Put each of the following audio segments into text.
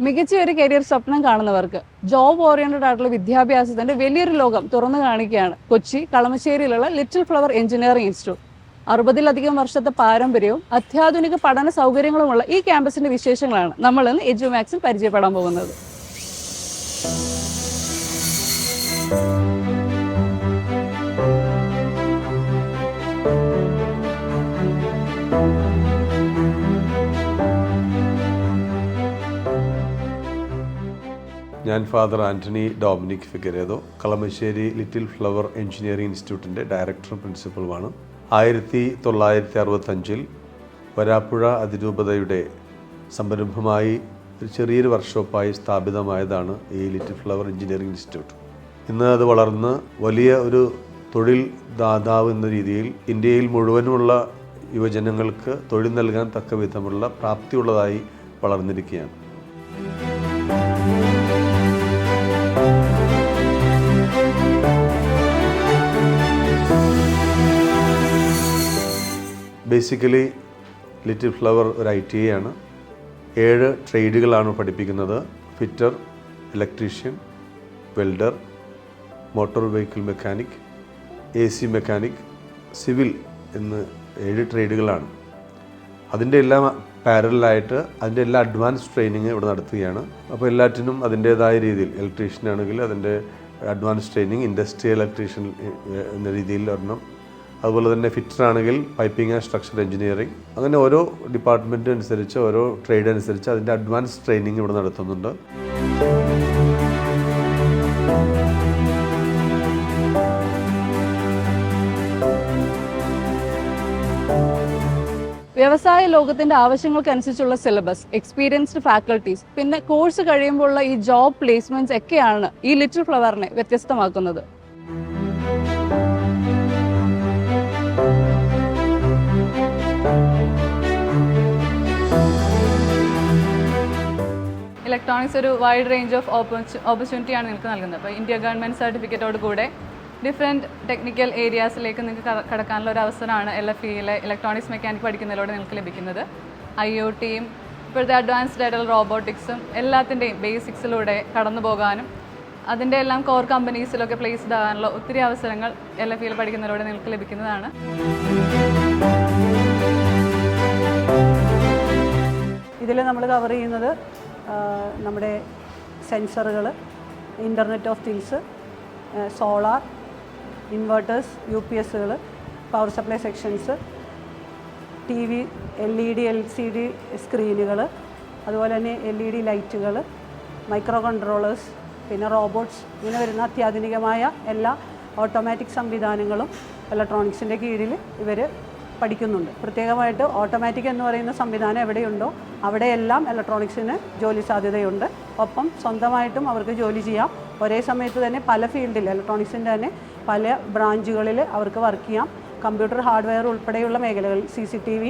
മികച്ച ഒരു കരിയർ സ്വപ്നം കാണുന്നവർക്ക് ജോബ് ഓറിയന്റഡ് ആയിട്ടുള്ള വിദ്യാഭ്യാസത്തിന്റെ വലിയൊരു ലോകം തുറന്നു കാണിക്കുകയാണ് കൊച്ചി കളമശ്ശേരിയിലുള്ള ലിറ്റിൽ ഫ്ലവർ എഞ്ചിനീയറിംഗ് ഇൻസ്റ്റിറ്റ്യൂട്ട്. 60-ലധികം വർഷത്തെ പാരമ്പര്യവും അത്യാധുനിക പഠന സൗകര്യങ്ങളുമുള്ള ഈ ക്യാമ്പസിന്റെ വിശേഷങ്ങളാണ് നമ്മൾ ഇന്ന് എഡ്യൂമാക്സിൽ പരിചയപ്പെടാൻ പോകുന്നത്. ഞാൻ father Antony Dominic Figueredo, Kalamassery little flower engineering ഇൻസ്റ്റിറ്റ്യൂട്ടിൻ്റെ ഡയറക്ടറും പ്രിൻസിപ്പളുമാണ്. 1965 വരാപ്പുഴ അതിരൂപതയുടെ സംരംഭമായി ഒരു ചെറിയൊരു വർക്ക്ഷോപ്പായി സ്ഥാപിതമായതാണ് ഈ ലിറ്റിൽ ഫ്ലവർ എഞ്ചിനീയറിംഗ് ഇൻസ്റ്റിറ്റ്യൂട്ട്. ഇന്ന് അത് വളർന്ന് വലിയ ഒരു തൊഴിൽ ദാതാവ് എന്ന രീതിയിൽ ഇന്ത്യയിൽ മുഴുവനുമുള്ള യുവജനങ്ങൾക്ക് തൊഴിൽ നൽകാൻ തക്ക വിധമുള്ള പ്രാപ്തിയുള്ളതായി വളർന്നിരിക്കുകയാണ്. ബേസിക്കലി ലിറ്റിൽ ഫ്ലവർ ഒരു ITI ആണ്. 7 ട്രേഡുകളാണ് പഠിപ്പിക്കുന്നത്. Fitter, electrician, welder, motor vehicle mechanic, AC mechanic, civil എന്ന് 7 ട്രേഡുകളാണ്. അതിൻ്റെ എല്ലാം പാരലായിട്ട് അതിൻ്റെ എല്ലാ അഡ്വാൻസ് ട്രെയിനിങ് ഇവിടെ നടത്തുകയാണ്. അപ്പോൾ എല്ലാറ്റിനും അതിൻ്റേതായ രീതിയിൽ ഇലക്ട്രീഷ്യനാണെങ്കിൽ അതിൻ്റെ അഡ്വാൻസ് ട്രെയിനിങ്, ഇൻഡസ്ട്രിയൽ ഇലക്ട്രീഷ്യൻ എന്ന രീതിയിൽ ഒരെണ്ണം, അതുപോലെ തന്നെ ഫിറ്റർ ആണെങ്കിൽ പൈപ്പിംഗ് ആൻഡ് സ്ട്രക്ചർ എഞ്ചിനീയറിംഗ്, അങ്ങനെ ഓരോ ഡിപ്പാർട്ട്മെൻറ്റ് അനുസരിച്ച് ഓരോ ട്രേഡ് അനുസരിച്ച് അതിൻ്റെ അഡ്വാൻസ് ട്രെയിനിങ് ഇവിടെ നടത്തുന്നുണ്ട്. വ്യവസായ ലോകത്തിന്റെ ആവശ്യങ്ങൾക്കനുസരിച്ചുള്ള സിലബസ്, എക്സ്പീരിയൻസ്ഡ് ഫാക്കൽറ്റീസ്, പിന്നെ കോഴ്സ് കഴിയുമ്പോഴുള്ള ഈ ജോബ് പ്ലേസ്മെന്റ്സ് ഒക്കെയാണ് ഈ ലിറ്റിൽ ഫ്ലവറിനെ വ്യത്യസ്തമാക്കുന്നത്. ഇലക്ട്രോണിക്സ് ഒരു വൈഡ് റേഞ്ച് ഓഫ് ഓപ്പർച്യൂണിറ്റിയാണ് നിങ്ങൾക്ക് നൽകുന്നത്. അപ്പോൾ ഇന്ത്യ ഗവൺമെൻറ് സർട്ടിഫിക്കറ്റോട് കൂടെ ഡിഫറെൻറ്റ് ടെക്നിക്കൽ ഏരിയാസിലേക്ക് നിങ്ങൾക്ക് കടക്കാനുള്ള ഒരു അവസരമാണ് LFEയിലെ ഇലക്ട്രോണിക്സ് മെക്കാനിക് പഠിക്കുന്നതിലൂടെ നിങ്ങൾക്ക് ലഭിക്കുന്നത്. IoTയും ഇപ്പോഴത്തെ അഡ്വാൻസ്ഡ് ആയിട്ടുള്ള റോബോട്ടിക്സും എല്ലാത്തിൻ്റെയും ബേസിക്സിലൂടെ കടന്നു പോകാനും അതിൻ്റെ എല്ലാം കോർ കമ്പനീസിലൊക്കെ പ്ലേസ്ഡ് ആകാനുള്ള ഒത്തിരി അവസരങ്ങൾ LFEയിൽ പഠിക്കുന്നതിലൂടെ നിങ്ങൾക്ക് ലഭിക്കുന്നതാണ്. ഇതിൽ നമ്മൾ കവർ ചെയ്യുന്നത് നമ്മുടെ സെൻസറുകൾ, internet of things, solar, inverters, UPSകൾ, power supply sections, TV, LED, LCD സ്ക്രീനുകൾ, അതുപോലെ തന്നെ LED ലൈറ്റുകൾ, മൈക്രോ കൺട്രോളേഴ്സ്, പിന്നെ റോബോട്ട്സ്, ഇങ്ങനെ വരുന്ന അത്യാധുനികമായ എല്ലാ ഓട്ടോമാറ്റിക് സംവിധാനങ്ങളും ഇലക്ട്രോണിക്സിൻ്റെ കീഴിൽ ഇവർ പഠിക്കുന്നുണ്ട്. പ്രത്യേകമായിട്ട് ഓട്ടോമാറ്റിക് എന്ന് പറയുന്ന സംവിധാനം എവിടെയുണ്ടോ അവിടെയെല്ലാം ഇലക്ട്രോണിക്സിന് ജോലി സാധ്യതയുണ്ട്. ഒപ്പം സ്വന്തമായിട്ടും അവർക്ക് ജോലി ചെയ്യാം. ഒരേ സമയത്ത് തന്നെ പല ഫീൽഡിൽ ഇലക്ട്രോണിക്സിൻ്റെ തന്നെ പല ബ്രാഞ്ചുകളിൽ അവർക്ക് വർക്ക് ചെയ്യാം. കമ്പ്യൂട്ടർ ഹാർഡ്വെയർ ഉൾപ്പെടെയുള്ള മേഖലകളിൽ CCTV,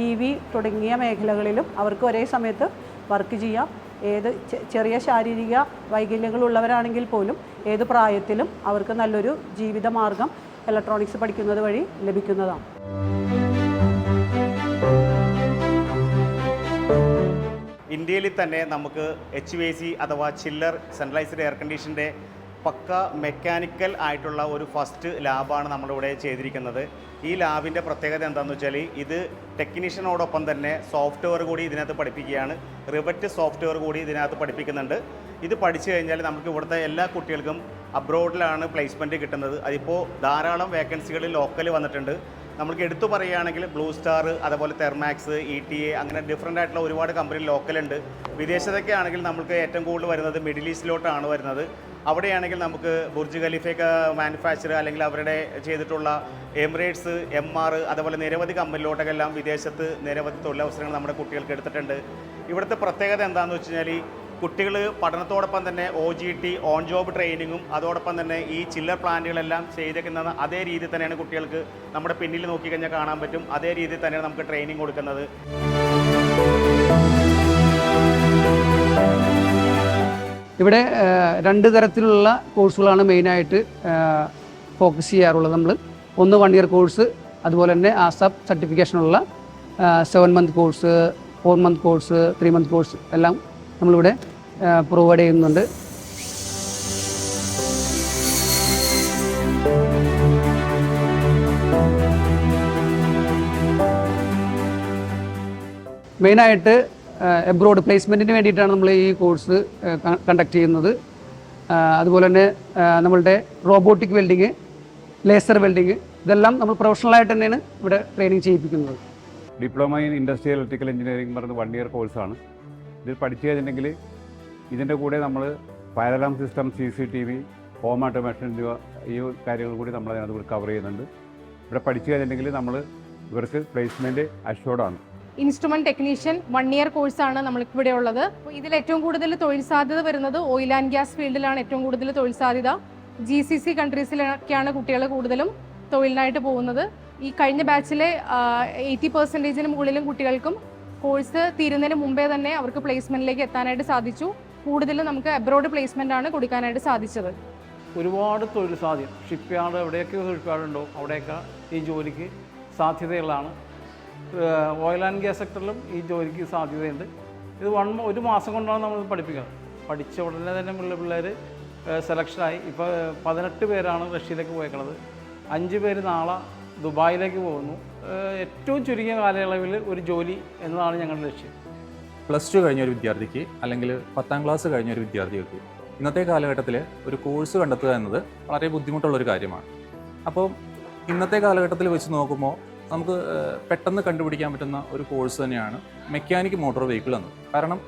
EV തുടങ്ങിയ മേഖലകളിലും അവർക്ക് ഒരേ സമയത്ത് വർക്ക് ചെയ്യാം. ഏത് ചെറിയ ശാരീരിക വൈകല്യങ്ങളുള്ളവരാണെങ്കിൽ പോലും ഏത് പ്രായത്തിലും അവർക്ക് നല്ലൊരു ജീവിതമാർഗം ഇലക്ട്രോണിക്സ് പഠിക്കുന്നത് വഴി ലഭിക്കുന്നതാണ്. ഇന്ത്യയിൽ തന്നെ നമുക്ക് HVAC അഥവാ ചില്ലർ സെൻട്രലൈസ്ഡ് എയർ കണ്ടീഷൻ്റെ പക്ക മെക്കാനിക്കൽ ആയിട്ടുള്ള ഒരു ഫസ്റ്റ് ലാബാണ് നമ്മളിവിടെ ചെയ്തിരിക്കുന്നത്. ഈ ലാബിൻ്റെ പ്രത്യേകത എന്താണെന്ന് വെച്ചാൽ ഇത് ടെക്നീഷ്യനോടൊപ്പം തന്നെ സോഫ്റ്റ്വെയർ കൂടി ഇതിനകത്ത് പഠിപ്പിക്കുകയാണ്. റിവറ്റ് സോഫ്റ്റ്വെയർ കൂടി ഇതിനകത്ത് പഠിപ്പിക്കുന്നുണ്ട്. ഇത് പഠിച്ചു കഴിഞ്ഞാൽ നമുക്ക് ഇവിടുത്തെ എല്ലാ കുട്ടികൾക്കും അബ്രോഡിലാണ് പ്ലേസ്മെൻറ്റ് കിട്ടുന്നത്. അതിപ്പോൾ ധാരാളം വേക്കൻസികൾ ലോക്കൽ വന്നിട്ടുണ്ട്. നമുക്ക് എടുത്തു പറയുകയാണെങ്കിൽ ബ്ലൂ സ്റ്റാർ, അതുപോലെ തെർമാക്സ്, ETA, അങ്ങനെ ഡിഫറൻ്റ് ആയിട്ടുള്ള ഒരുപാട് കമ്പനി ലോക്കലുണ്ട്. വിദേശത്തൊക്കെ ആണെങ്കിൽ നമുക്ക് ഏറ്റവും കൂടുതൽ വരുന്നത് മിഡിൽ ഈസ്റ്റിലോട്ടാണ് വരുന്നത്. അവിടെയാണെങ്കിൽ നമുക്ക് ബുർജ് ഖലീഫയൊക്കെ മാനുഫാക്ചർ അല്ലെങ്കിൽ അവരുടെ ചെയ്തിട്ടുള്ള എമിറേറ്റ്സ്, MR, അതുപോലെ നിരവധി കമ്പനിയിലോട്ടൊക്കെ എല്ലാം വിദേശത്ത് നിരവധി തൊഴിലവസരങ്ങൾ നമ്മുടെ കുട്ടികൾക്ക് എടുത്തിട്ടുണ്ട്. ഇവിടുത്തെ പ്രത്യേകത എന്താണെന്ന് വെച്ച് കഴിഞ്ഞാൽ കുട്ടികൾ പഠനത്തോടൊപ്പം തന്നെ OJT, ഓൺ ജോബ് ട്രെയിനിങ്ങും അതോടൊപ്പം തന്നെ ഈ ചില്ലർ പ്ലാന്റുകളെല്ലാം ചെയ്തേക്കുന്ന അതേ രീതിയിൽ തന്നെയാണ് കുട്ടികൾക്ക് നമ്മുടെ പിന്നിൽ നോക്കിക്കഴിഞ്ഞാൽ കാണാൻ പറ്റും. അതേ രീതിയിൽ തന്നെയാണ് നമുക്ക് ട്രെയിനിങ് കൊടുക്കുന്നത്. ഇവിടെ 2 തരത്തിലുള്ള കോഴ്സുകളാണ് മെയിനായിട്ട് ഫോക്കസ് ചെയ്യാറുള്ളത്. നമ്മൾ ഒന്ന് 1 ഇയർ കോഴ്സ്, അതുപോലെ തന്നെ ASAP സർട്ടിഫിക്കേഷനുള്ള 7 month course, 4 month course, 3 month course എല്ലാം നമ്മളിവിടെ പ്രൊവൈഡ് ചെയ്യുന്നുണ്ട്. മെയിനായിട്ട് എബ്രോഡ് പ്ലേസ്മെൻറ്റിന് വേണ്ടിയിട്ടാണ് നമ്മൾ ഈ കോഴ്സ് കണ്ടക്ട് ചെയ്യുന്നത്. അതുപോലെ തന്നെ നമ്മളുടെ റോബോട്ടിക് വെൽഡിങ്, ലേസർ വെൽഡിങ് ഇതെല്ലാം നമ്മൾ പ്രൊഫഷണലായിട്ട് തന്നെയാണ് ഇവിടെ ട്രെയിനിങ് ചെയ്യിപ്പിക്കുന്നത്. Diploma in industrial electrical engineering പറഞ്ഞത് 1 year കോഴ്സാണ്. ഇത് പഠിച്ചു കഴിഞ്ഞിട്ടുണ്ടെങ്കിൽ ഇതിൻ്റെ കൂടെ നമ്മൾ fire alarm system, CCTV, home automation ഈ കാര്യങ്ങൾ കൂടി നമ്മൾ അതിനകത്ത് കവർ ചെയ്യുന്നുണ്ട്. ഇവിടെ പഠിച്ചു കഴിഞ്ഞിട്ടുണ്ടെങ്കിൽ നമ്മൾ ഇവർക്ക് പ്ലേസ്മെൻറ്റ് അഷ്യൂർഡാണ്. ഇൻസ്ട്രുമെന്റ് ടെക്നീഷ്യൻ 1 year കോഴ്സാണ് നമ്മൾക്കിവിടെ ഉള്ളത്. ഇതിൽ ഏറ്റവും കൂടുതൽ തൊഴിൽ സാധ്യത വരുന്നത് ഓയിൽ ആൻഡ് ഗ്യാസ് ഫീൽഡിലാണ് ഏറ്റവും കൂടുതൽ തൊഴിൽ സാധ്യത. GCC കൺട്രീസിലൊക്കെയാണ് കുട്ടികൾ കൂടുതലും തൊഴിലിനായിട്ട് പോകുന്നത്. ഈ കഴിഞ്ഞ ബാച്ചിലെ 80% മുകളിലും കുട്ടികൾക്കും കോഴ്സ് തീരുന്നതിന് മുമ്പേ തന്നെ അവർക്ക് പ്ലേസ്മെന്റിലേക്ക് എത്താനായിട്ട് സാധിച്ചു. കൂടുതലും നമുക്ക് അബ്രോഡ് പ്ലേസ്മെന്റ് ആണ് കൊടുക്കാനായിട്ട് സാധിച്ചത്. ഒരുപാട് തൊഴിൽ സാധ്യത ഷിപ്പ് യാർഡ്, എവിടെയൊക്കെ ഷിപ്പ് യാർഡ് ഉണ്ടോ അവിടെയൊക്കെ ഈ ജോലിക്ക് സാധ്യതയുള്ളതാണ്. ഓയിൽ ആൻഡ് ഗ്യാസ് സെക്ടറിലും ഈ ജോലിക്ക് സാധ്യതയുണ്ട്. ഇത് 1 മാസം കൊണ്ടാണ് നമ്മൾ പഠിപ്പിക്കുന്നത്. പഠിച്ച ഉടനെ തന്നെ പിള്ളേർ സെലക്ഷനായി. ഇപ്പോൾ 18 പേരാണ് റഷ്യയിലേക്ക് പോയേക്കുന്നത്. 5 പേര് നാളെ ദുബായിലേക്ക് പോകുന്നു. ഏറ്റവും ചുരുങ്ങിയ കാലയളവിൽ ഒരു ജോലി എന്നതാണ് ഞങ്ങളുടെ ലക്ഷ്യം. +2 കഴിഞ്ഞ ഒരു വിദ്യാർത്ഥിക്ക് അല്ലെങ്കിൽ 10ാം ക്ലാസ് കഴിഞ്ഞ ഒരു വിദ്യാർത്ഥികൾക്ക് ഇന്നത്തെ കാലഘട്ടത്തിൽ ഒരു കോഴ്സ് കണ്ടെത്തുക എന്നത് വളരെ ബുദ്ധിമുട്ടുള്ളൊരു കാര്യമാണ്. അപ്പോൾ ഇന്നത്തെ കാലഘട്ടത്തിൽ വെച്ച് നോക്കുമ്പോൾ നമുക്ക് പെട്ടെന്ന് കണ്ടുപിടിക്കാൻ പറ്റുന്ന ഒരു കോഴ്സ് തന്നെയാണ് മെക്കാനിക് മോട്ടോർ വെഹിക്കിൾ എന്നത്. കാരണം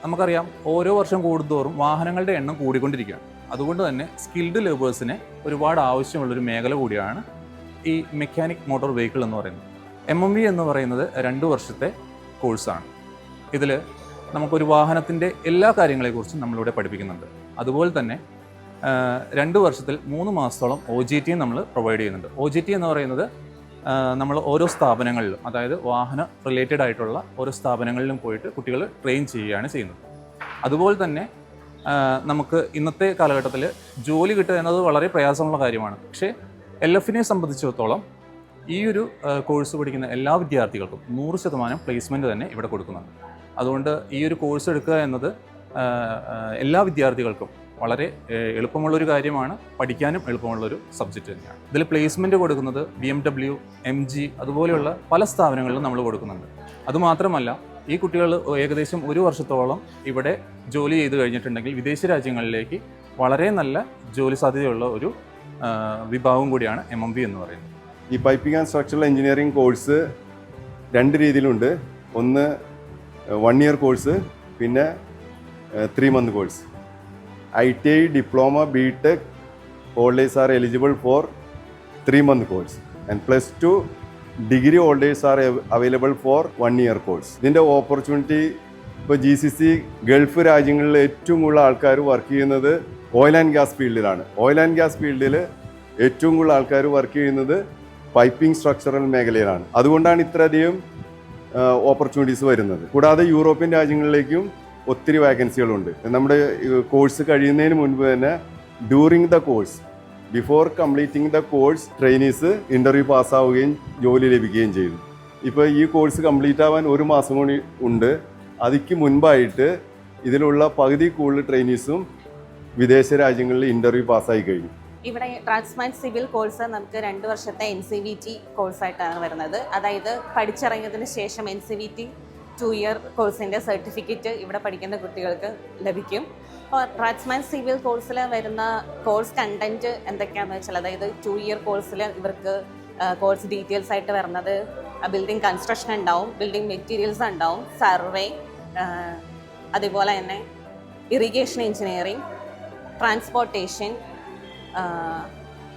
നമുക്കറിയാം ഓരോ വർഷം കൂടുന്തോറും വാഹനങ്ങളുടെ എണ്ണം കൂടിക്കൊണ്ടിരിക്കുകയാണ്. അതുകൊണ്ട് തന്നെ സ്കിൽഡ് ലേബേഴ്സിനെ ഒരുപാട് ആവശ്യമുള്ളൊരു മേഖല കൂടിയാണ് ഈ മെക്കാനിക് മോട്ടോർ വെഹിക്കിൾ എന്ന് പറയുന്നത്. MMV എന്ന് പറയുന്നത് 2 വർഷത്തെ കോഴ്സാണ്. ഇതിൽ നമുക്കൊരു വാഹനത്തിൻ്റെ എല്ലാ കാര്യങ്ങളെക്കുറിച്ചും നമ്മളിവിടെ പഠിപ്പിക്കുന്നുണ്ട്. അതുപോലെ തന്നെ 2 വർഷത്തിൽ 3 മാസത്തോളം OJT നമ്മൾ പ്രൊവൈഡ് ചെയ്യുന്നുണ്ട്. OJT എന്ന് പറയുന്നത് നമ്മൾ ഓരോ സ്ഥാപനങ്ങളിലും, അതായത് വാഹന റിലേറ്റഡ് ആയിട്ടുള്ള ഓരോ സ്ഥാപനങ്ങളിലും പോയിട്ട് കുട്ടികൾ ട്രെയിൻ ചെയ്യുകയാണ് ചെയ്യുന്നത്. അതുപോലെ തന്നെ നമുക്ക് ഇന്നത്തെ കാലഘട്ടത്തിൽ ജോലി കിട്ടുക എന്നത് വളരെ പ്രയാസമുള്ള കാര്യമാണ്. പക്ഷേ LFനെ സംബന്ധിച്ചിടത്തോളം ഈ ഒരു കോഴ്സ് പഠിക്കുന്ന എല്ലാ വിദ്യാർത്ഥികൾക്കും 100% പ്ലേസ്മെൻറ്റ് തന്നെ ഇവിടെ കൊടുക്കുന്നുണ്ട്. അതുകൊണ്ട് ഈ ഒരു കോഴ്സ് എടുക്കുക എന്നത് എല്ലാ വിദ്യാർത്ഥികൾക്കും വളരെ എളുപ്പമുള്ളൊരു കാര്യമാണ്. പഠിക്കാനും എളുപ്പമുള്ളൊരു സബ്ജക്റ്റ് തന്നെയാണ്. ഇതിൽ പ്ലേസ്മെൻറ്റ് കൊടുക്കുന്നത് BMW, MG അതുപോലെയുള്ള പല സ്ഥാപനങ്ങളിലും നമ്മൾ കൊടുക്കുന്നുണ്ട്. അതുമാത്രമല്ല ഈ കുട്ടികൾ ഏകദേശം 1 വർഷത്തോളം ഇവിടെ ജോലി ചെയ്ത് കഴിഞ്ഞിട്ടുണ്ടെങ്കിൽ വിദേശ രാജ്യങ്ങളിലേക്ക് വളരെ നല്ല ജോലി സാധ്യതയുള്ള ഒരു വിഭാഗം കൂടിയാണ് MMV എന്ന് പറയുന്നത്. ഈ piping and structural engineering course 2 രീതിയിലുണ്ട്. ഒന്ന് 1 year കോഴ്സ്, പിന്നെ 3 month course. ITI, diploma, BTech holders are eligible for 3 month course and +2 degree holders are available for 1 year course. ഇതിൻ്റെ ഓപ്പർച്യൂണിറ്റി ഇപ്പോൾ GCC ഗൾഫ് രാജ്യങ്ങളിൽ ഏറ്റവും കൂടുതൽ ആൾക്കാർ വർക്ക് ചെയ്യുന്നത് ഓയിൽ ആൻഡ് ഗ്യാസ് ഫീൽഡിലാണ്. ഓയിൽ ആൻഡ് ഗ്യാസ് ഫീൽഡിൽ ഏറ്റവും കൂടുതൽ ആൾക്കാർ വർക്ക് ചെയ്യുന്നത് പൈപ്പിംഗ് സ്ട്രക്ചറൽ മേഖലയിലാണ്. അതുകൊണ്ടാണ് ഇത്രയധികം ഓപ്പർച്യൂണിറ്റീസ് വരുന്നത്. കൂടാതെ യൂറോപ്യൻ രാജ്യങ്ങളിലേക്കും ഒത്തിരി വാക്കൻസികളുണ്ട്. നമ്മുടെ കോഴ്സ് കഴിയുന്നതിന് മുൻപ് തന്നെ during the course, before completing the course, trainees interview പാസ്സാവുകയും ജോലി ലഭിക്കുകയും ചെയ്തു. ഇപ്പോൾ ഈ കോഴ്സ് കംപ്ലീറ്റ് ആവാൻ 1 മാസം കൂടി ഉണ്ട്. അതിക്ക് മുൻപായിട്ട് ഇതിലുള്ള പകുതി കൂടുതൽ ട്രെയിനീസും വിദേശ രാജ്യങ്ങളിൽ ഇൻ്റർവ്യൂ പാസ്സായി കഴിഞ്ഞു. ഇവിടെ ട്രാൻസ്മാറ്റ് സിവിൽ കോഴ്സ് നമുക്ക് 2 വർഷത്തെ NCVT കോഴ്സായിട്ടാണ് വരുന്നത്. അതായത് പഠിച്ചിറങ്ങിയതിന് ശേഷം NCVT 2 year കോഴ്സിൻ്റെ സർട്ടിഫിക്കറ്റ് ഇവിടെ പഠിക്കുന്ന കുട്ടികൾക്ക് ലഭിക്കും. അപ്പോൾ ട്രാൻസ്മാറ്റ് സിവിൽ കോഴ്സിൽ വരുന്ന കോഴ്സ് കണ്ടൻറ്റ് എന്തൊക്കെയാണെന്ന് വെച്ചാൽ, അതായത് 2 year കോഴ്സിൽ ഇവർക്ക് കോഴ്സ് ഡീറ്റെയിൽസ് ആയിട്ട് വരുന്നത് ബിൽഡിംഗ് കൺസ്ട്രക്ഷൻ ഉണ്ടാവും, ബിൽഡിംഗ് മെറ്റീരിയൽസ് ഉണ്ടാവും, സർവേ, അതുപോലെ തന്നെ ഇറിഗേഷൻ എഞ്ചിനീയറിംഗ്, ട്രാൻസ്പോർട്ടേഷൻ,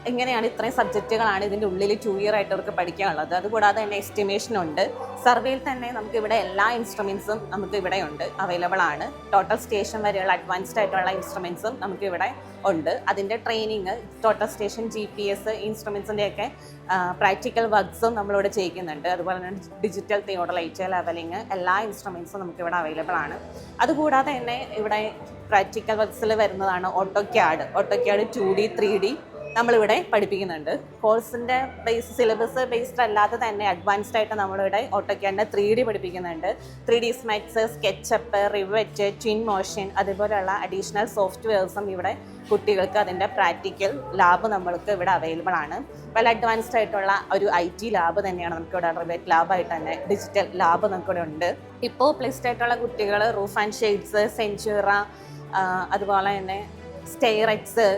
എങ്ങനെയാണ് ഇത്രയും സബ്ജക്റ്റുകളാണ് ഇതിൻ്റെ ഉള്ളിൽ 2 year ആയിട്ട് അവർക്ക് പഠിക്കാനുള്ളത്. അതുകൂടാതെ തന്നെ എസ്റ്റിമേഷനുണ്ട്. സർവേയിൽ തന്നെ നമുക്കിവിടെ എല്ലാ ഇൻസ്ട്രുമെൻസും നമുക്ക് ഇവിടെ ഉണ്ട്, അവൈലബിൾ ആണ്. ടോട്ടൽ സ്റ്റേഷൻ വരെയുള്ള അഡ്വാൻസ്ഡ് ആയിട്ടുള്ള ഇൻസ്ട്രുമെൻസും നമുക്കിവിടെ ഉണ്ട്. അതിൻ്റെ ട്രെയിനിങ്, ടോട്ടൽ സ്റ്റേഷൻ, GPS ഇൻസ്ട്രുമെൻസിൻ്റെയൊക്കെ പ്രാക്ടിക്കൽ വർക്ക്സും നമ്മളിവിടെ ചെയ്യിക്കുന്നുണ്ട്. അതുപോലെ തന്നെ ഡിജിറ്റൽ തിയോഡലൈറ്റ്, ലെവലിംഗ്, എല്ലാ ഇൻസ്ട്രുമെൻസും നമുക്കിവിടെ അവൈലബിൾ ആണ്. അതുകൂടാതെ തന്നെ ഇവിടെ പ്രാക്ടിക്കൽ വർക്ക്സിൽ വരുന്നതാണ് ഓട്ടോക്യാഡ് 2D 3D നമ്മളിവിടെ പഠിപ്പിക്കുന്നുണ്ട്. കോഴ്സിൻ്റെ സിലബസ് ബേസ്ഡ് അല്ലാതെ തന്നെ അഡ്വാൻസ്ഡ് ആയിട്ട് നമ്മളിവിടെ ഓട്ടോക്യാഡിൻ്റെ 3D പഠിപ്പിക്കുന്നുണ്ട്. 3D സ്മെറ്റ്സ്, സ്കെച്ചപ്പ്, റിവറ്റ്, ട്വിൻ മോഷൻ, അതുപോലെയുള്ള അഡീഷണൽ സോഫ്റ്റ്വെയർസും ഇവിടെ കുട്ടികൾക്ക് അതിൻ്റെ പ്രാക്ടിക്കൽ ലാബ് നമ്മൾക്ക് ഇവിടെ അവൈലബിൾ ആണ്. വെൽ അഡ്വാൻസ്ഡ് ആയിട്ടുള്ള ഒരു IT ലാബ് തന്നെയാണ് നമുക്കിവിടെ, റിവറ്റ് ലാബായിട്ട് തന്നെ ഡിജിറ്റൽ ലാബ് നമുക്കിവിടെ ഉണ്ട്. ഇപ്പോൾ പ്ലേസ്ഡ് ആയിട്ടുള്ള കുട്ടികൾ റൂഫ് ആൻഡ് ഷെയ്ഡ്സ്, സെഞ്ചുറ, അതുപോലെ തന്നെ സ്റ്റെയറെക്സ്,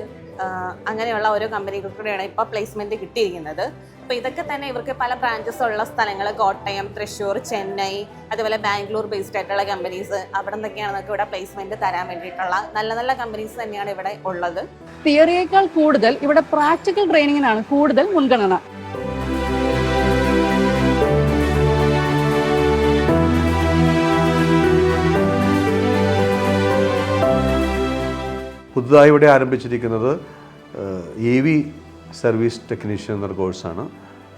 അങ്ങനെയുള്ള ഓരോ കമ്പനികൾക്കൂടെയാണ് ഇപ്പോൾ പ്ലേസ്മെൻറ്റ് കിട്ടിയിരിക്കുന്നത്. അപ്പോൾ ഇതൊക്കെ തന്നെ ഇവർക്ക് പല ബ്രാഞ്ചസ് ഉള്ള സ്ഥലങ്ങൾ, കോട്ടയം, തൃശ്ശൂർ, ചെന്നൈ, അതുപോലെ ബാംഗ്ലൂർ ബേസ്ഡ് ആയിട്ടുള്ള കമ്പനീസ്, അവിടെ നിന്നൊക്കെയാണ് നമുക്ക് ഇവിടെ പ്ലേസ്മെൻറ്റ് തരാൻ വേണ്ടിയിട്ടുള്ള നല്ല നല്ല കമ്പനീസ് തന്നെയാണ് ഇവിടെ ഉള്ളത്. തിയറിയേക്കാൾ കൂടുതൽ ഇവിടെ പ്രാക്ടിക്കൽ ട്രെയിനിങ്ങിനാണ് കൂടുതൽ മുൻഗണന. പുതുതായി ഇവിടെ ആരംഭിച്ചിരിക്കുന്നത് EV സർവീസ് ടെക്നീഷ്യൻ എന്നൊരു കോഴ്സാണ്.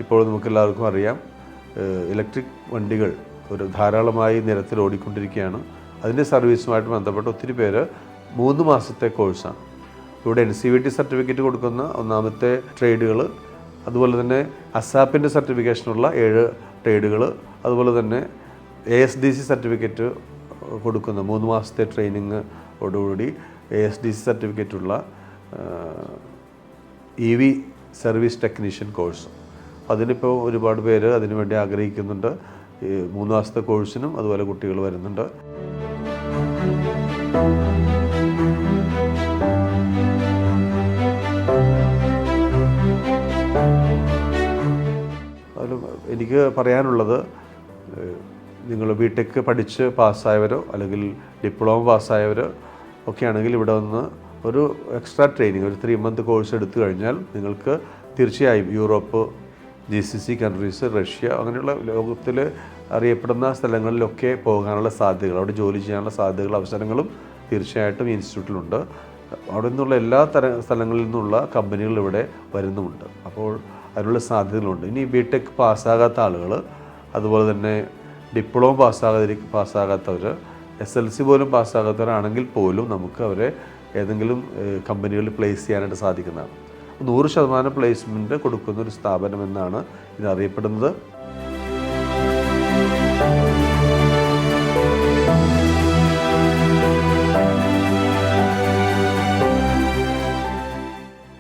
ഇപ്പോൾ നമുക്കെല്ലാവർക്കും അറിയാം, ഇലക്ട്രിക് വണ്ടികൾ ധാരാളമായി നിരത്തിൽ ഓടിക്കൊണ്ടിരിക്കുകയാണ്. അതിൻ്റെ സർവീസുമായിട്ട് ബന്ധപ്പെട്ട് ഒത്തിരി പേര് 3 മാസത്തെ കോഴ്സാണ്. ഇവിടെ NCVT സർട്ടിഫിക്കറ്റ് കൊടുക്കുന്ന ഒന്നാമത്തെ ട്രേഡുകൾ, അതുപോലെ തന്നെ അസാപ്പിൻ്റെ സർട്ടിഫിക്കേഷനുള്ള 7 ട്രേഡുകൾ, അതുപോലെ തന്നെ ASDC സർട്ടിഫിക്കറ്റ് കൊടുക്കുന്ന 3 മാസത്തെ ട്രെയിനിങ്ങോടുകൂടി ASDC സർട്ടിഫിക്കറ്റുള്ള EV service technician course. അതിനിപ്പോൾ ഒരുപാട് പേര് അതിനുവേണ്ടി ആഗ്രഹിക്കുന്നുണ്ട്. 3 മാസത്തെ കോഴ്സിനും അതുപോലെ കുട്ടികൾ വരുന്നുണ്ട്. എനിക്ക് പറയാനുള്ളത്, നിങ്ങൾ BTech പഠിച്ച് പാസ്സായവരോ അല്ലെങ്കിൽ ഡിപ്ലോമ പാസ്സായവരോ ഒക്കെ ആണെങ്കിൽ ഇവിടെ വന്ന് ഒരു എക്സ്ട്രാ ട്രെയിനിങ്, ഒരു 3 മന്ത് കോഴ്സ് എടുത്തു കഴിഞ്ഞാൽ നിങ്ങൾക്ക് തീർച്ചയായും യൂറോപ്പ്, GCC കൺട്രീസ്, റഷ്യ, അങ്ങനെയുള്ള ലോകത്തിൽ അറിയപ്പെടുന്ന സ്ഥലങ്ങളിലൊക്കെ പോകാനുള്ള സാധ്യതകൾ, അവിടെ ജോലി ചെയ്യാനുള്ള സാധ്യതകൾ, അവസരങ്ങളും തീർച്ചയായിട്ടും ഈ ഇൻസ്റ്റിറ്റ്യൂട്ടിലുണ്ട്. അവിടെ നിന്നുള്ള എല്ലാ സ്ഥലങ്ങളിൽ നിന്നുള്ള കമ്പനികൾ ഇവിടെ വരുന്നുമുണ്ട്. അപ്പോൾ അതിനുള്ള സാധ്യതകളുണ്ട്. ഇനി BTech പാസ്സാകാത്ത ആളുകൾ, അതുപോലെ തന്നെ ഡിപ്ലോമ പാസ്സാകാത്തവർ, SLC പോലും പാസ്സാകാത്തവരാണെങ്കിൽ പോലും നമുക്ക് അവരെ ഏതെങ്കിലും കമ്പനികളിൽ പ്ലേസ് ചെയ്യാനായിട്ട് സാധിക്കുന്നതാണ്. 100% പ്ലേസ്മെൻറ്റ് കൊടുക്കുന്ന ഒരു സ്ഥാപനമെന്നാണ് ഇത് അറിയപ്പെടുന്നത്.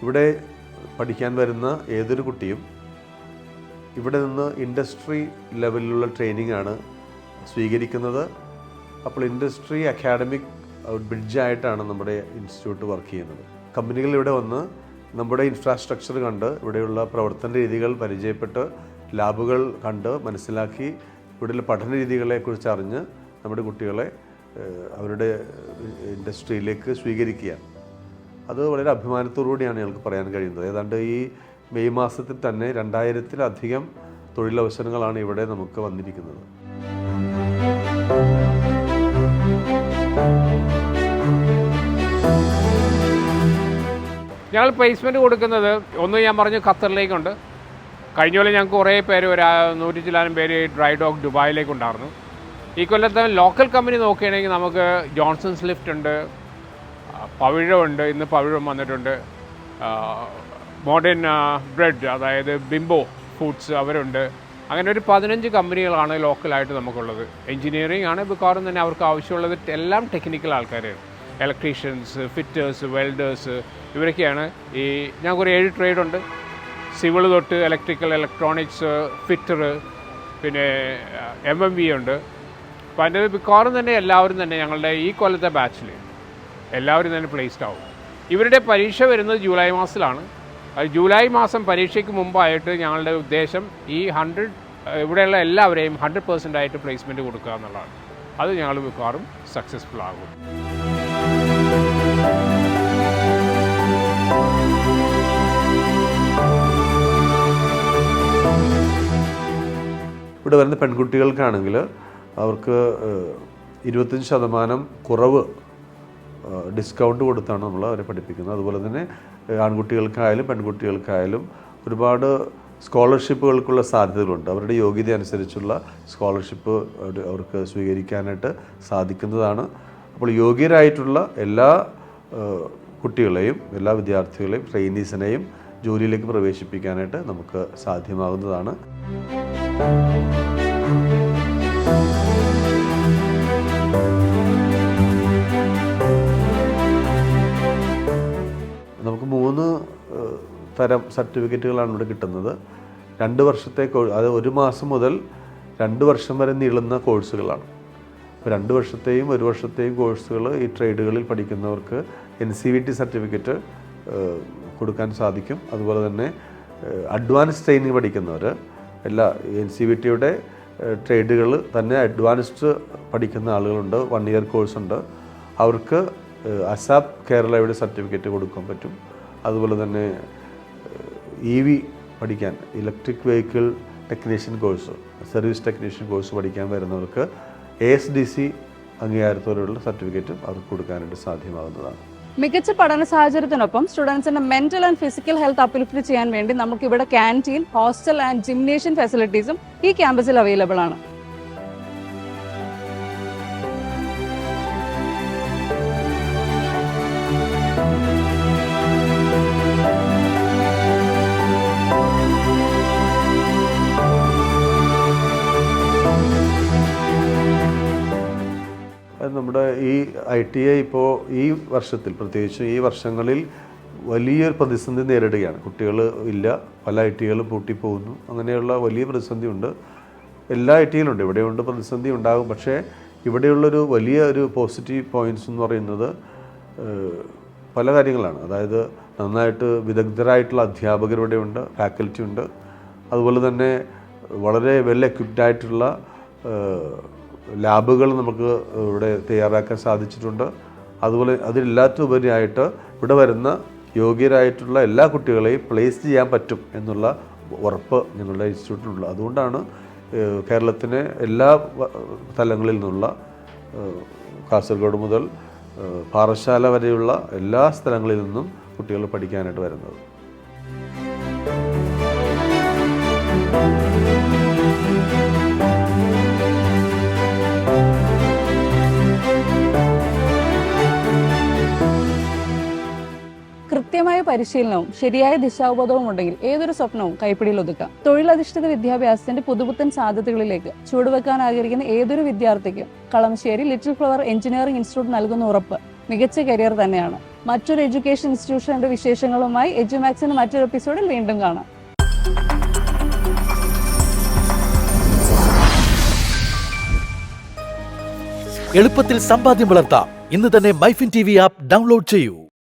ഇവിടെ പഠിക്കാൻ വരുന്ന ഏതൊരു കുട്ടിയും ഇവിടെ നിന്ന് ഇൻഡസ്ട്രി ലെവലിലുള്ള ട്രെയിനിങ് ആണ് സ്വീകരിക്കുന്നത്. അപ്പോൾ ഇൻഡസ്ട്രി അക്കാഡമിക് ബ്രിഡ്ജായിട്ടാണ് നമ്മുടെ ഇൻസ്റ്റിറ്റ്യൂട്ട് വർക്ക് ചെയ്യുന്നത്. കമ്പനികൾ ഇവിടെ വന്ന് നമ്മുടെ ഇൻഫ്രാസ്ട്രക്ചർ കണ്ട്, ഇവിടെയുള്ള പ്രവർത്തന രീതികൾ പരിചയപ്പെട്ട്, ലാബുകൾ കണ്ട് മനസ്സിലാക്കി, ഇവിടെയുള്ള പഠന രീതികളെക്കുറിച്ച് അറിഞ്ഞ് നമ്മുടെ കുട്ടികളെ അവരുടെ ഇൻഡസ്ട്രിയിലേക്ക് സ്വീകരിക്കുകയാണ്. അത് വളരെ അഭിമാനത്തോടുകൂടിയാണ് ഞങ്ങൾക്ക് പറയാൻ കഴിയുന്നത്. ഏതാണ്ട് ഈ മെയ് മാസത്തിൽ തന്നെ 2000-ലധികം തൊഴിലവസരങ്ങളാണ് ഇവിടെ നമുക്ക് വന്നിരിക്കുന്നത്. ഞങ്ങൾ പ്ലേസ്മെൻറ്റ് കൊടുക്കുന്നത് ഞാൻ പറഞ്ഞു ഖത്തറിലേക്കുണ്ട്. കഴിഞ്ഞ കൊല്ലം ഞങ്ങൾക്ക് കുറേ പേര്, ഒരു 100 ചില്ലാനും പേര് ഡ്രൈ ഡോക്ക് ദുബായിലേക്കുണ്ടായിരുന്നു. ഈ കൊല്ലത്തെ ലോക്കൽ കമ്പനി നോക്കുകയാണെങ്കിൽ നമുക്ക് ജോൺസൺസ് ലിഫ്റ്റ് ഉണ്ട്, പവിഴമുണ്ട്, ഇന്ന് പവിഴം വന്നിട്ടുണ്ട്, മോഡേൺ ബ്രെഡ്, അതായത് ബിംബോ ഫുഡ്സ് അവരുണ്ട്. അങ്ങനെ ഒരു 15 കമ്പനികളാണ് ലോക്കലായിട്ട് നമുക്കുള്ളത്. എൻജിനീയറിംഗ് ആണ് മിക്കവാറും തന്നെ അവർക്ക് ആവശ്യമുള്ളത്. എല്ലാം ടെക്നിക്കൽ ആൾക്കാരാണ്, ഇലക്ട്രീഷ്യൻസ്, ഫിറ്റേഴ്സ്, വെൽഡേഴ്സ്, ഇവരൊക്കെയാണ്. ഞങ്ങൾക്കൊരു 7 ട്രേഡുണ്ട്. സിവിൾ തൊട്ട് ഇലക്ട്രിക്കൽ, ഇലക്ട്രോണിക്സ്, ഫിറ്റർ, പിന്നെ MMV ഉണ്ട്. അപ്പോൾ അതിൻ്റെ മിക്കവാറും തന്നെ എല്ലാവരും തന്നെ ഞങ്ങളുടെ ഈ കൊല്ലത്തെ ബാച്ചിൽ എല്ലാവരും തന്നെ പ്ലേസ്ഡ് ആവും. ഇവരുടെ പരീക്ഷ വരുന്നത് ജൂലൈ മാസത്തിലാണ്. ജൂലൈ മാസം പരീക്ഷയ്ക്ക് മുമ്പായിട്ട് ഞങ്ങളുടെ ഉദ്ദേശം ഈ ഇവിടെയുള്ള എല്ലാവരെയും 100% ആയിട്ട് പ്ലേസ്മെൻറ്റ് കൊടുക്കുക എന്നുള്ളതാണ്. അത് ഞങ്ങൾ മിക്കവാറും സക്സസ്ഫുൾ ആകും. ഇവിടെ വരുന്ന പെൺകുട്ടികൾക്കാണെങ്കിൽ അവർക്ക് 25% കുറവ് ഡിസ്കൗണ്ട് കൊടുത്താണ് നമ്മൾ അവരെ പഠിപ്പിക്കുന്നത്. അതുപോലെ തന്നെ ആൺകുട്ടികൾക്കായാലും പെൺകുട്ടികൾക്കായാലും ഒരുപാട് സ്കോളർഷിപ്പുകൾക്കുള്ള സാധ്യതകളുണ്ട്. അവരുടെ യോഗ്യത അനുസരിച്ചുള്ള സ്കോളർഷിപ്പ് അവർക്ക് സ്വീകരിക്കാനായിട്ട് സാധിക്കുന്നതാണ്. അപ്പോൾ യോഗ്യരായിട്ടുള്ള എല്ലാ കുട്ടികളെയും, എല്ലാ വിദ്യാർത്ഥികളെയും, ട്രെയിനീസിനെയും ജോലിയിലേക്ക് പ്രവേശിപ്പിക്കാനായിട്ട് നമുക്ക് സാധ്യമാകുന്നതാണ്. നമുക്ക് 3 തരം സർട്ടിഫിക്കറ്റുകളാണ് ഇവിടെ കിട്ടുന്നത്. 2 വർഷത്തെ അത് 1 മാസം മുതൽ 2 വർഷം വരെ നീളുന്ന കോഴ്സുകളാണ്. അപ്പോൾ 2 വർഷത്തെയും 1 വർഷത്തെയും കോഴ്സുകൾ ഈ ട്രേഡുകളിൽ പഠിക്കുന്നവർക്ക് NCVT സർട്ടിഫിക്കറ്റ് കൊടുക്കാൻ സാധിക്കും. അതുപോലെ തന്നെ അഡ്വാൻസ് ട്രെയിനിങ് പഠിക്കുന്നവർ എല്ലാ NCVTയുടെ ട്രേഡുകൾ തന്നെ അഡ്വാൻസ്ഡ് പഠിക്കുന്ന ആളുകളുണ്ട്. 1 ഇയർ കോഴ്സുണ്ട്. അവർക്ക് ASAP കേരളയുടെ സർട്ടിഫിക്കറ്റ് കൊടുക്കാൻ പറ്റും. അതുപോലെ തന്നെ EV പഠിക്കാൻ electric vehicle technician course, service technician course പഠിക്കാൻ വരുന്നവർക്ക് ASDC അംഗീകാരത്തോടെയുള്ള സർട്ടിഫിക്കറ്റും അവർക്ക് കൊടുക്കാനായിട്ട് സാധ്യമാകുന്നതാണ്. മികച്ച പഠന സാഹചര്യത്തിനൊപ്പം സ്റ്റുഡൻസിന്റെ mental and physical health uplift ചെയ്യാൻ വേണ്ടി നമുക്കിവിടെ ക്യാൻറ്റീൻ, ഹോസ്റ്റൽ ആൻഡ് ജിംനേഷ്യൻ ഫെസിലിറ്റീസും ഈ ക്യാമ്പസിൽ അവൈലബിൾ ആണ്. നമ്മുടെ ഈ ITI ഇപ്പോൾ ഈ വർഷത്തിൽ, പ്രത്യേകിച്ച് ഈ വർഷങ്ങളിൽ വലിയൊരു പ്രതിസന്ധി നേരിടുകയാണ്. കുട്ടികൾ ഇല്ല, പല ITIകളും പൂട്ടിപ്പോകുന്നു. അങ്ങനെയുള്ള വലിയ പ്രതിസന്ധി ഉണ്ട്. എല്ലാ ITIയിലും ഉണ്ട്, ഇവിടെയുണ്ട് പ്രതിസന്ധി ഉണ്ടാകും. പക്ഷേ ഇവിടെയുള്ളൊരു വലിയ ഒരു പോസിറ്റീവ് പോയിൻറ്റ്സ് എന്ന് പറയുന്നത് പല കാര്യങ്ങളാണ്. അതായത് നന്നായിട്ട് വിദഗ്ധരായിട്ടുള്ള അധ്യാപകർ ഇവിടെയുണ്ട്, ഫാക്കൽറ്റി ഉണ്ട്. അതുപോലെ തന്നെ വളരെ വെൽ എക്വിപ്ഡ് ആയിട്ടുള്ള ലാബുകൾ നമുക്ക് ഇവിടെ തയ്യാറാക്കാൻ സാധിച്ചിട്ടുണ്ട്. അതുപോലെ അതിലെല്ലാറ്റുപരിയായിട്ട് ഇവിടെ വരുന്ന യോഗ്യരായിട്ടുള്ള എല്ലാ കുട്ടികളെയും പ്ലേസ് ചെയ്യാൻ പറ്റും എന്നുള്ള ഉറപ്പ് ഞങ്ങളുടെ ഇൻസ്റ്റിറ്റ്യൂട്ടിലുള്ള. അതുകൊണ്ടാണ് കേരളത്തിലെ എല്ലാ തലങ്ങളിൽ നിന്നുള്ള കാസർഗോഡ് മുതൽ പാറശാല വരെയുള്ള എല്ലാ സ്ഥലങ്ങളിൽ നിന്നും കുട്ടികൾ പഠിക്കാനായിട്ട് വരുന്നത്. കൃത്യമായ പരിശീലനവും ശരിയായ ദിശാബോധവും ഉണ്ടെങ്കിൽ ഏതൊരു സ്വപ്നവും കൈപ്പിടിയിൽ ഒതുക്കാം. തൊഴിലധിഷ്ഠിത വിദ്യാഭ്യാസത്തിന്റെ പുതുപുത്തൻ സാധ്യതകളിലേക്ക് ചുവടുവെക്കാൻ ആഗ്രഹിക്കുന്ന ഏതൊരു വിദ്യാർത്ഥിക്കും Kalamassery little flower engineering institute നൽകുന്ന ഉറപ്പ് മികച്ച കരിയർ തന്നെയാണ്. മറ്റൊരു എഡ്യൂക്കേഷൻ ഇൻസ്റ്റിറ്റ്യൂഷന്റെ വിശേഷങ്ങളുമായി എഡ്യൂമാക്സിന്റെ മറ്റൊരു എപ്പിസോഡിൽ വീണ്ടും കാണാം. എളുപ്പത്തിൽ സമ്പാദ്യം വളർത്താം. ഇന്ന് തന്നെ മൈഫിൻ TV ആപ്പ് ഡൗൺലോഡ് ചെയ്യൂ.